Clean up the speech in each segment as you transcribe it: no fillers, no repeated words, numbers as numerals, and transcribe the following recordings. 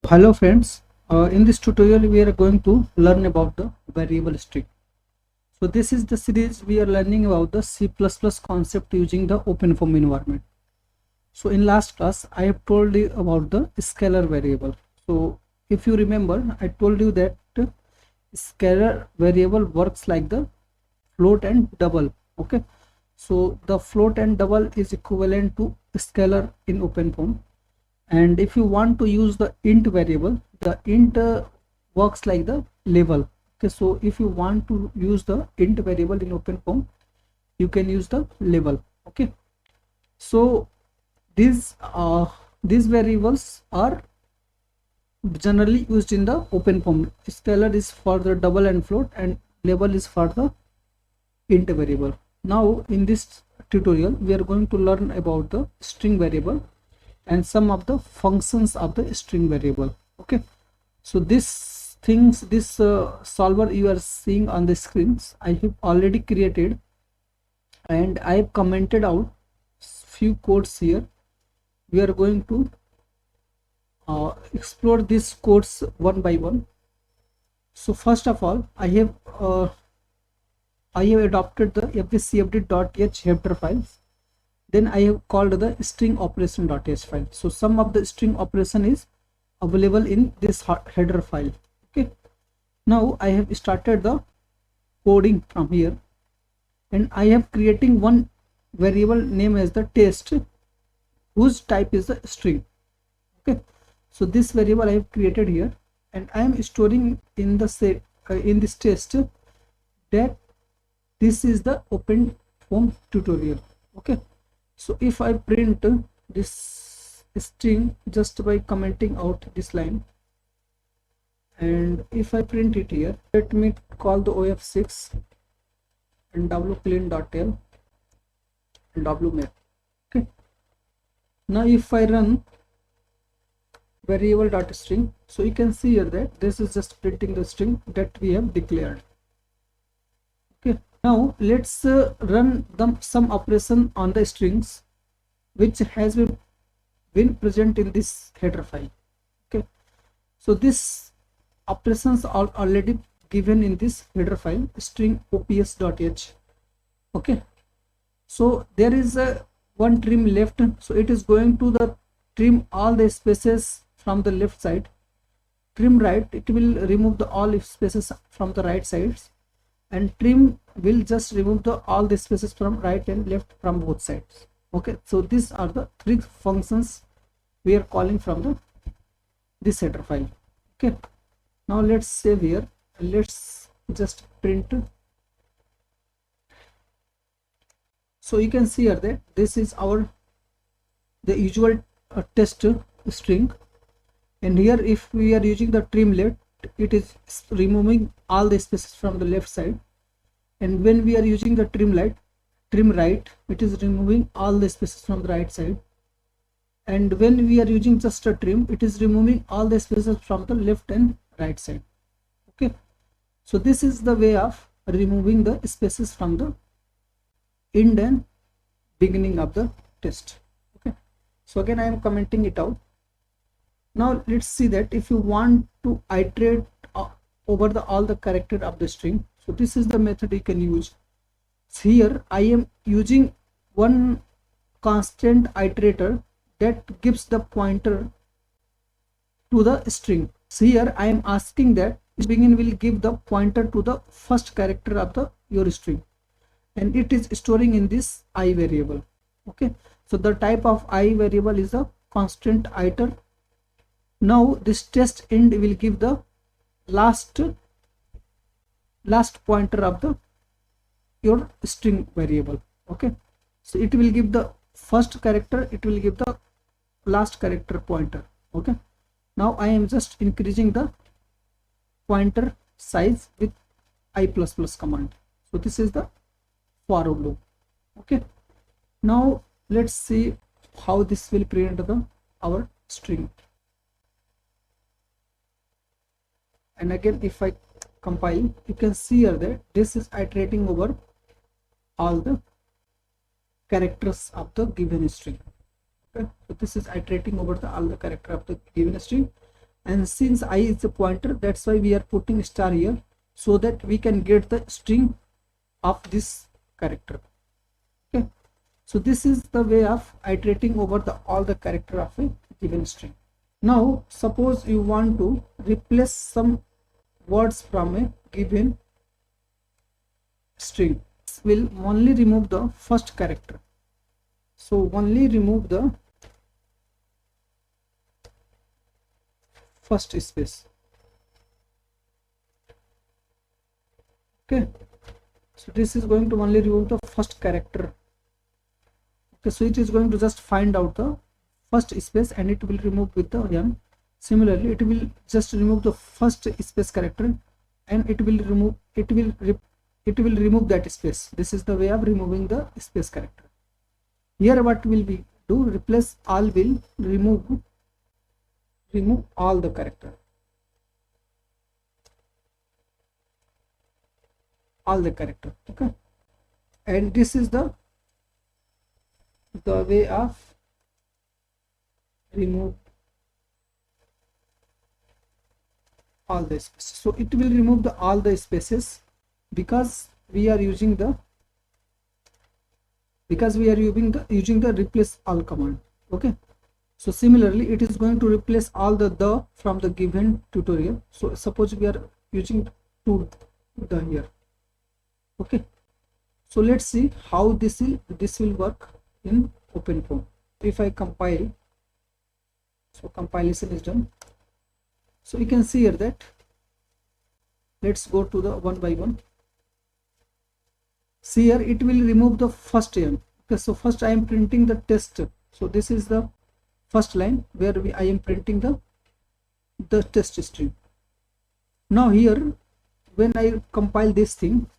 Hello friends, in this tutorial we are going to learn about the variable string. So this is the series we are learning about the C++ concept using the OpenFOAM environment. So in last class I have told you about the scalar variable. So if you remember, I told you that scalar variable works like the float and double. Okay, so the float and double is equivalent to scalar in OpenFOAM, and if you want to use the int variable, the int works like the label. Okay, so if you want to use the int variable in OpenFOAM, you can use the label. Okay, so these variables are generally used in the OpenFOAM. Scalar is for the double and float, and label is for the int variable. Now in this tutorial we are going to learn about the string variable and some of the functions of the string variable. Okay, so this solver you are seeing on the screens I have already created, and I have commented out few codes here. We are going to explore these codes one by one. So first of all, I have adopted the fvcfd.h header files. Then I have called the string operation.h file. So some of the string operation is available in this header file. Okay, now I have started the coding from here, and I have creating one variable name as the test, whose type is the string. Okay, so this variable I have created here, and I am storing in the set in this test that this is the OpenFOAM tutorial. Okay, so if I print this string just by commenting out this line, and if I print it here, let me call the of6 and wclean.l and wmap. Okay, now if I run variable.string, so you can see here that this is just printing the string that we have declared. Okay, now let's run some operation on the strings which has been present in this header file. Okay, so this operations are already given in this header file string ops.h. Okay, so there is a one trim left, so it is going to the trim all the spaces from the left side. Trim right, it will remove the all spaces from the right sides, and trim will just remove the all the spaces from right and left from both sides. Okay, so these are the three functions we are calling from the this header file. Okay, now let's save here, let's just print. So you can see here that this is our the usual test string, and here if we are using the trim left, it is removing all the spaces from the left side, and when we are using the trim right, it is removing all the spaces from the right side, and when we are using just a trim, it is removing all the spaces from the left and right side. Okay, so this is the way of removing the spaces from the end and beginning of the test. Okay, so again I am commenting it out. Now let's see that if you want to iterate over all the character of the string, so this is the method you can use. So here I am using one constant iterator that gives the pointer to the string. So here I am asking that begin will give the pointer to the first character of the your string, and it is storing in this I variable. Okay, so the type of I variable is a constant iter. Now this test end will give the last pointer of the your string variable. Okay, so it will give the first character, it will give the last character pointer. Okay, now I am just increasing the pointer size with I++ command. So this is the for loop. Okay, now let's see how this will print the our string. And again if I compile, you can see here that this is iterating over all the characters of the given string. Okay, so this is iterating over all the character of the given string, and since I is a pointer, that's why we are putting star here, so that we can get the string of this character. Okay, so this is the way of iterating over all the character of a given string. Now suppose you want to replace some words from a given string. This will only remove the first character, so only remove the first space. Okay, so this is going to only remove the first character. Okay, so it is going to just find out the first space and it will remove with the n. Similarly, it will just remove the first space character and it will remove that space. This is the way of removing the space character. Here what will we do? Replace all will remove all the character, okay, and this is the way of remove all the spaces. So it will remove all the spaces because we are using the replace all command. Okay, so similarly it is going to replace all the from the given tutorial. So suppose we are using to the here. Okay, so let's see how this will work in OpenFOAM. If I compile, so compilation is done. So you can see here that, let's go to the one by one. See here, it will remove the first n. Okay, so first I am printing the test. So this is the first line where I am printing the test string. Now here, when I compile this thing,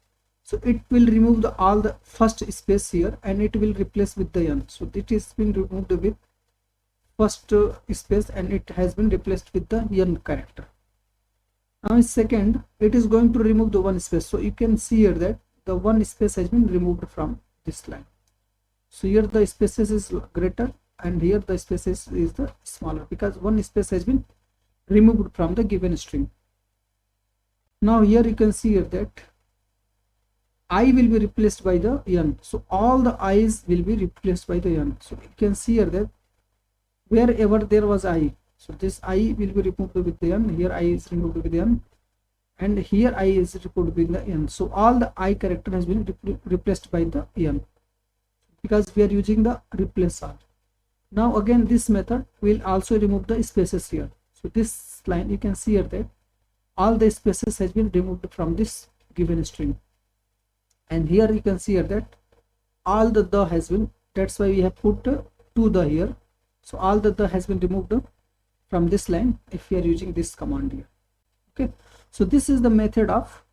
so it will remove all the first space here and it will replace with the n. So it is been removed with first space and it has been replaced with the n character. Now in second, it is going to remove the one space. So you can see here that the one space has been removed from this line. So here the spaces is greater and here the spaces is the smaller because one space has been removed from the given string. Now here you can see here that I will be replaced by the n. So all the i's will be replaced by the n. So you can see here that wherever there was I, so this I will be removed with the n. Here I is removed with the n, and here I is removed with the n. So all the I character has been replaced by the n because we are using the replace all. Now again this method will also remove the spaces here. So this line you can see here that all the spaces has been removed from this given string. And here you can see here that all the has been, that's why we have put to the here. So all the has been removed from this line if we are using this command here. Okay, so this is the method of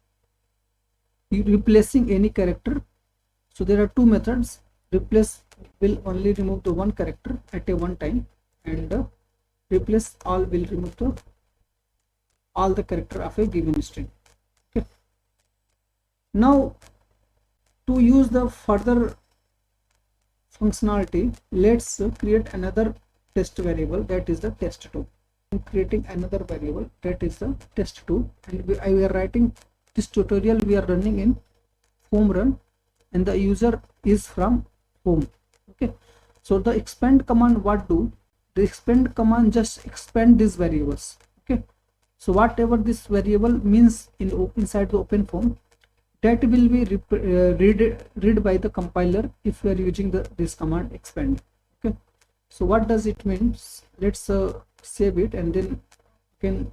replacing any character. So there are two methods. Replace will only remove the one character at a one time, and replace all will remove all the character of a given string. Okay, now to use the further functionality, let's create another test variable, that is the test2. I'm creating another variable, that is the test2, and we are writing this tutorial we are running in foam run and the user is from home. Okay, so the expand command, what do? The expand command just expand these variables. Okay, so whatever this variable means inside the OpenFOAM, that will be read by the compiler if we are using this command expand. Okay, so what does it mean? Let's save it and then again.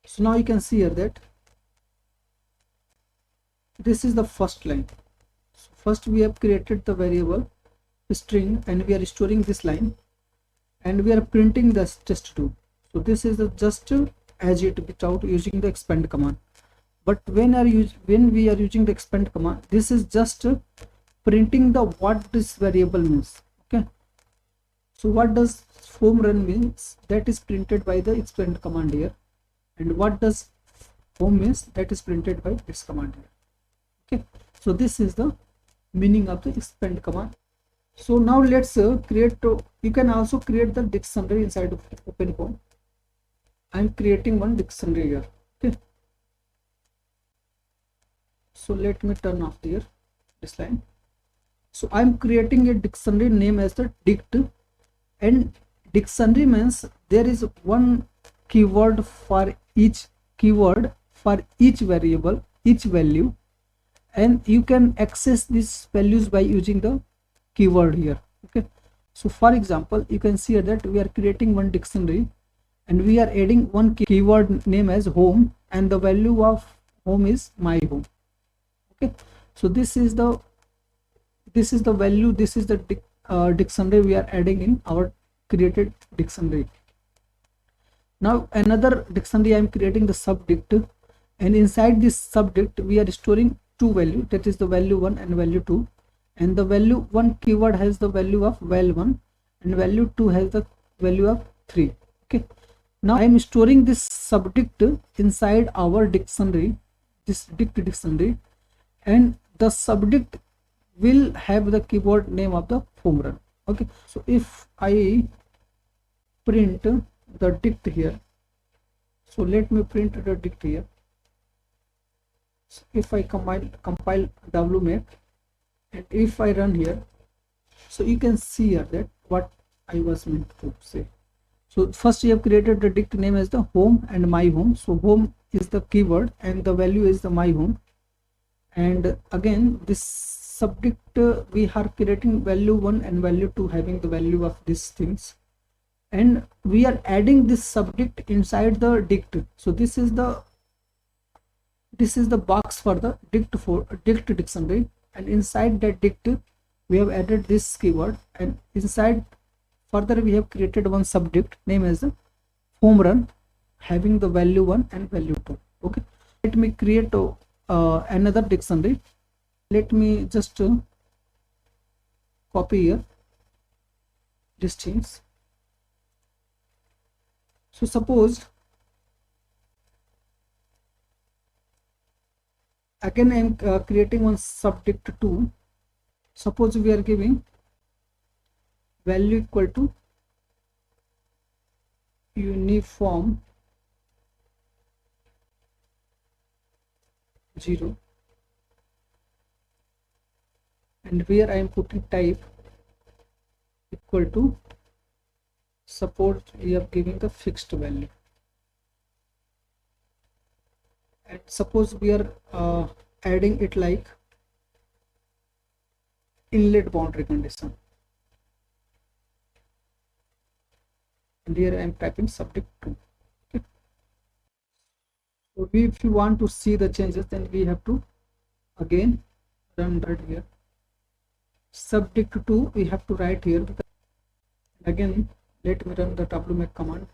So now you can see here that this is the first line. So first we have created the variable string and we are storing this line and we are printing this test2. So this is the just as it without using the expand command. But when we are using the expand command, this is just printing the what this variable means. Okay, so what does foam run means? That is printed by the expand command here, and what does foam means? That is printed by this command here. Okay, so this is the meaning of the expand command. So now let's create you can also create the dictionary inside of OpenFOAM. I'm creating one dictionary here. Okay, so let me turn off here this line. So I'm creating a dictionary name as the dict, and dictionary means there is one keyword for each keyword for each variable, each value, and you can access these values by using the keyword here. Okay, so for example, you can see that we are creating one dictionary and we are adding one keyword name as home, and the value of home is my home. Okay, so this is the value, this is the dictionary we are adding in our created dictionary. Now another dictionary I am creating the subdict, and inside this subdict we are storing two values, that is the value 1 and value 2, and the value 1 keyword has the value of val1 and value 2 has the value of 3. Okay, now I am storing this subdict inside our dictionary, this dict dictionary, and the subdict will have the keyboard name of the foam run. Okay, so if I print the dict here, so let me print the dict here. So if I compile wmake, and if I run here, so you can see here that what I was meant to say. So first you have created the dict name as the home and my home. So home is the keyword and the value is the my home, and again this subdict we are creating value 1 and value 2 having the value of these things, and we are adding this subdict inside the dict. So this is the box for the dict dictionary, and inside that dict we have added this keyword, and inside further we have created one subdict name as the home run having the value 1 and value 2. Okay, let me create another dictionary. Let me just copy here these things. So suppose again I am creating one subdict 2. Suppose we are giving value equal to uniform 0, and where I am putting type equal to, suppose we are giving the fixed value, and suppose we are adding it like inlet boundary condition, and here I am typing subdict 2. Okay. So if you want to see the changes, then we have to again run right here. Subdict 2 we have to write here. Again let me run the wmake command,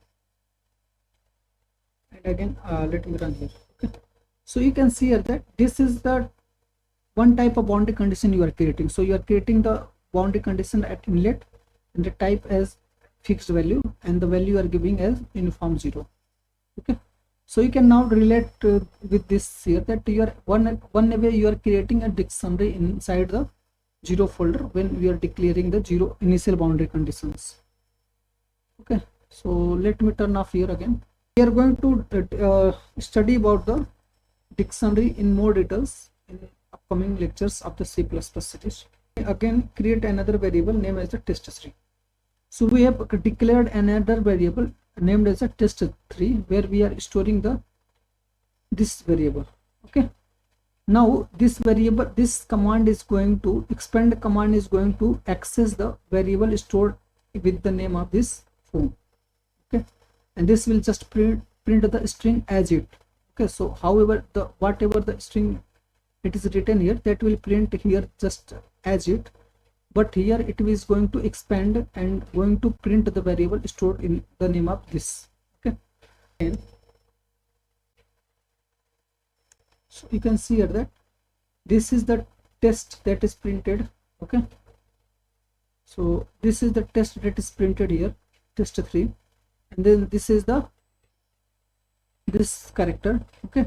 and again let me run here. Okay, so you can see here that this is the one type of boundary condition you are creating. So you are creating the boundary condition at inlet, and the type as fixed value, and the value you are giving as uniform 0. Okay, so you can now relate with this here that you are one way you are creating a dictionary inside the 0 folder when we are declaring the 0 initial boundary conditions. Okay, so let me turn off here again. We are going to study about the dictionary in more details in upcoming lectures of the C++ series. Again create another variable named as the test3. So we have declared another variable named as a test3 where we are storing this variable. Okay, now this variable, this command is going to expand command is going to access the variable stored with the name of this form. Okay, and this will just print the string as it. Okay, so however the whatever the string it is written here, that will print here just as it, but here it is going to expand and going to print the variable stored in the name of this. Okay, and so you can see here that this is the test that is printed. Okay, so this is the test that is printed here, test3, and then this is this character. Okay,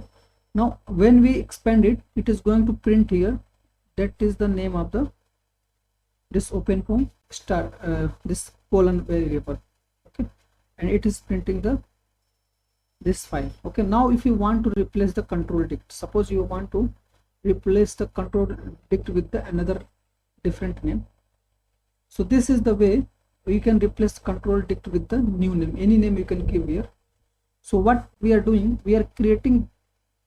now when we expand it, it is going to print here, that is the name of the this OpenFOAM star this colon variable, okay, and it is printing the this file. Okay, now if you want to replace the control dict, suppose you want to replace the control dict with the another different name, so this is the way you can replace control dict with the new name, any name you can give here. So what we are doing, we are creating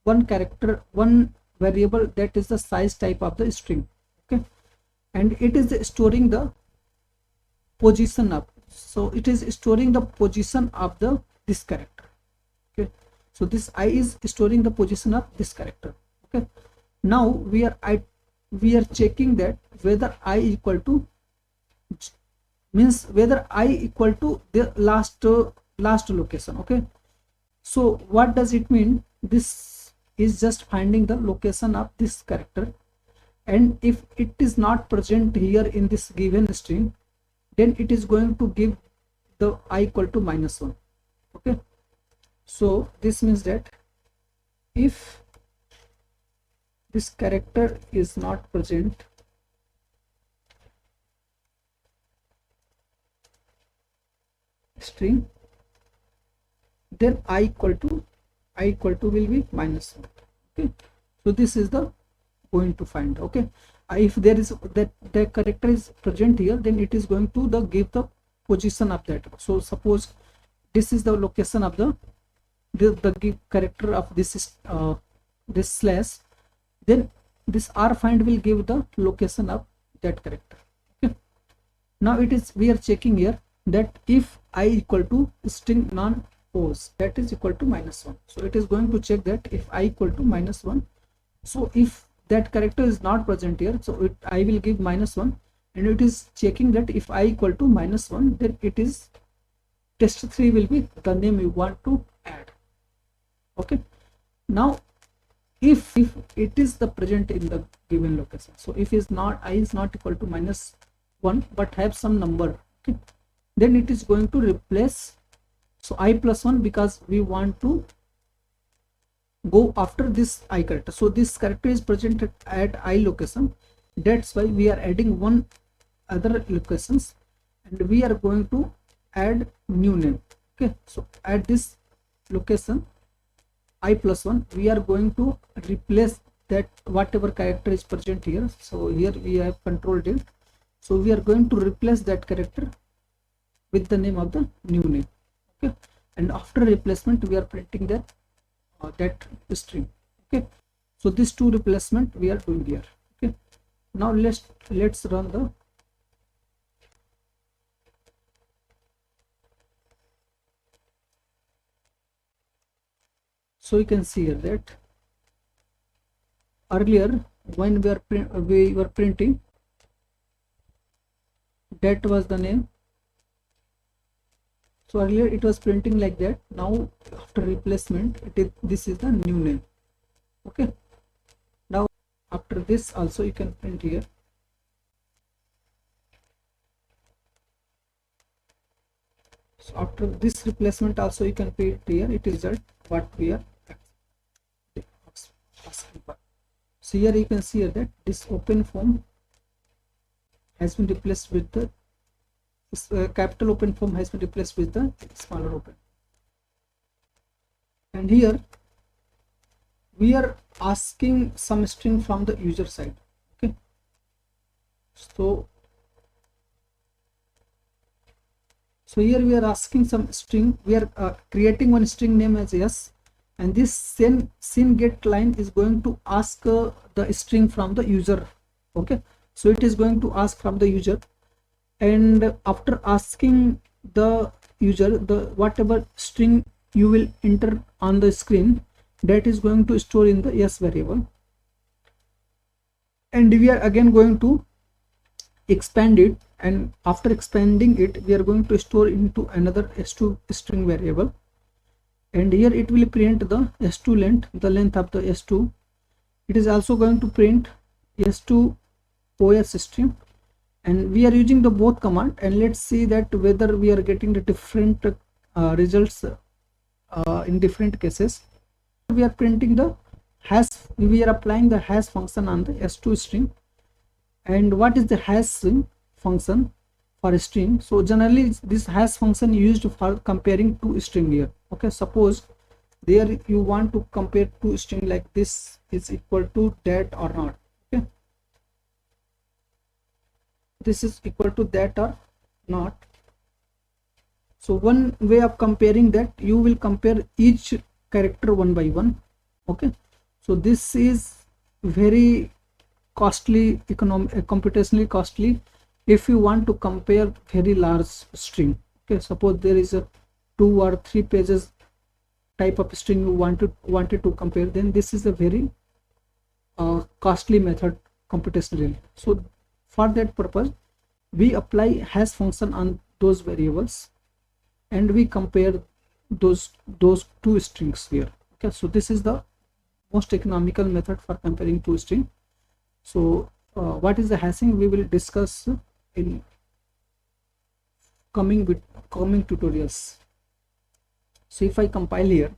one character, one variable that is the size type of the string, okay, and it is storing the position of, so it is storing the position of the this character, okay. So this I is storing the position of this character, okay. Now we are checking that whether I equal to, means whether I equal to the last location, okay. So what does it mean? This is just finding the location of this character, and if it is not present here in this given string, then it is going to give the I equal to -1, okay. So this means that if this character is not present string, then I equal to will be -1, okay. So this is the going to find, okay. If there is that the character is present here, then it is going to give the position of that. So suppose this is the location of the character of this is this slash, then this R find will give the location of that character, okay. Now it is, we are checking here that if I equal to string non-pose, that is equal to -1, so it is going to check that if I equal to -1, so if that character is not present here, so I will give -1, and it is checking that if I equal to -1, then it is test3 will be the name you want to add, okay. Now if it is the present in the given location, so if is not, I is not equal to -1 but have some number, okay, then it is going to replace, so I plus 1, because we want to go after this I character. So this character is present at I location, that's why we are adding one other locations, and we are going to add new name, okay. So at this location I plus 1, we are going to replace that whatever character is present here. So here we have control dict, so we are going to replace that character with the name of the new name, okay. And after replacement we are printing that that string, okay. So these two replacement we are doing here, okay. Now let's run the, so you can see here that earlier when we were printing, that was the name. So earlier it was printing like that. Now after replacement, this is the new name, okay. Now after this also you can print here. So after this replacement also you can print here. It is what we are asking for. So here you can see here that this OpenFOAM has been replaced with the capital OpenFOAM has been replaced with the smaller open, and here we are asking some string from the user side, okay. So here we are asking some string, we are creating one string name as yes, and this send get line is going to ask the string from the user, okay. So it is going to ask from the user, and after asking the user, the whatever string you will enter on the screen, that is going to store in the yes variable, and we are again going to expand it, and after expanding it we are going to store into another s2 string variable, and here it will print the s2 length, the length of the s2. It is also going to print s2 os string, and we are using the both command, and let's see that whether we are getting the different results in different cases. We are printing the hash, we are applying the hash function on the s2 string. And what is the hash string? function for a string. So generally this has function used for comparing two string here. Okay, suppose there you want to compare two string like this is equal to that or not. Okay, this is equal to that or not. So one way of comparing that, you will compare each character one by one. Okay, so this is very costly, computationally costly if you want to compare very large string. Okay, suppose there is a 2 or 3 pages type of string you wanted to compare, then this is a very costly method computationally. So for that purpose we apply hash function on those variables and we compare those two strings here. Okay, so this is the most economical method for comparing two strings. So what is the hashing we will discuss in coming tutorials. So if I compile here,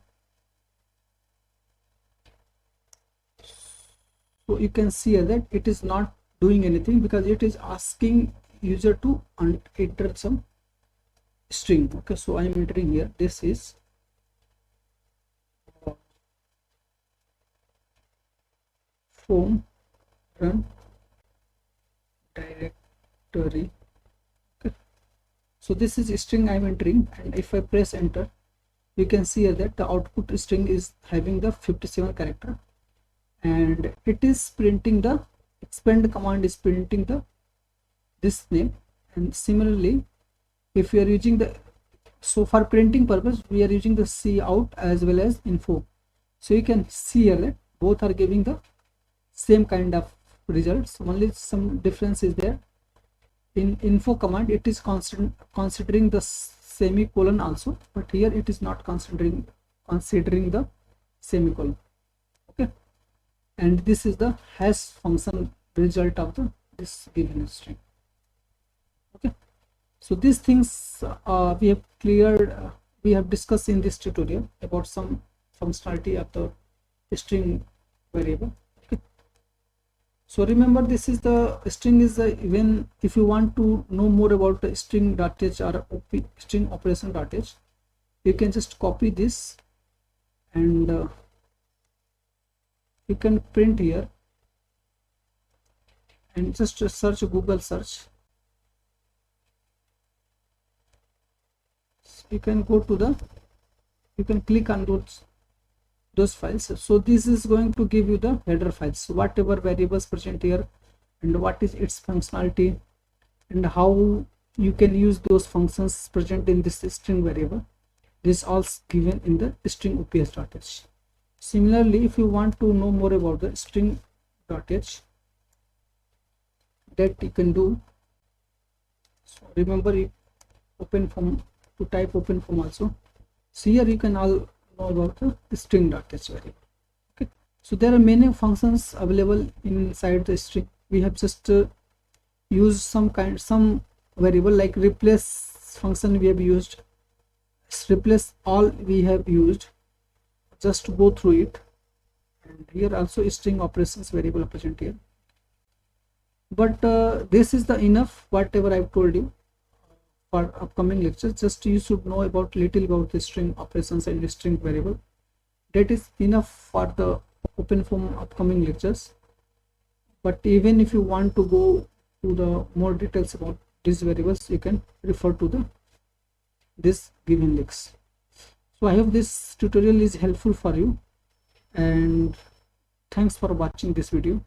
so you can see that it is not doing anything because it is asking user to enter some string. Okay, so I am entering here, this is foam run directory. Okay, so this is a string I am entering, and if I press enter, you can see that the output string is having the 57 character, and it is printing the expand command is printing the this name. And similarly, if we are using the, so for printing purpose we are using the cout as well as info. So you can see here that both are giving the same kind of results, only some difference is there. In info command it is considering the semicolon also, but here it is not considering the semicolon. Okay, and this is the hash function result of the this given string. Okay, so these things we have cleared, we have discussed in this tutorial about some functionality of the string variable. Okay, so remember this is the string is even if you want to know more about the string.h or string operation.h, you can just copy this and you can print here and just search Google search. You can go to the, you can click on those files. So this is going to give you the header files, whatever variables present here and what is its functionality and how you can use those functions present in this string variable. This all given in the string ops.h. Similarly, if you want to know more about the string.h, that you can do. So remember OpenFOAM, to type OpenFOAM also. So here you can all know about the string.h variable. Okay, so there are many functions available inside the string. We have just used some variable like replace function we have used, replace all we have used, just to go through it. And here also string operations variable present here, but this is the enough whatever I've told you for upcoming lectures. Just you should know about little about the string operations and the string variable. That is enough for the OpenFOAM upcoming lectures. But even if you want to go to the more details about these variables, you can refer to this given links. So I hope this tutorial is helpful for you, and thanks for watching this video.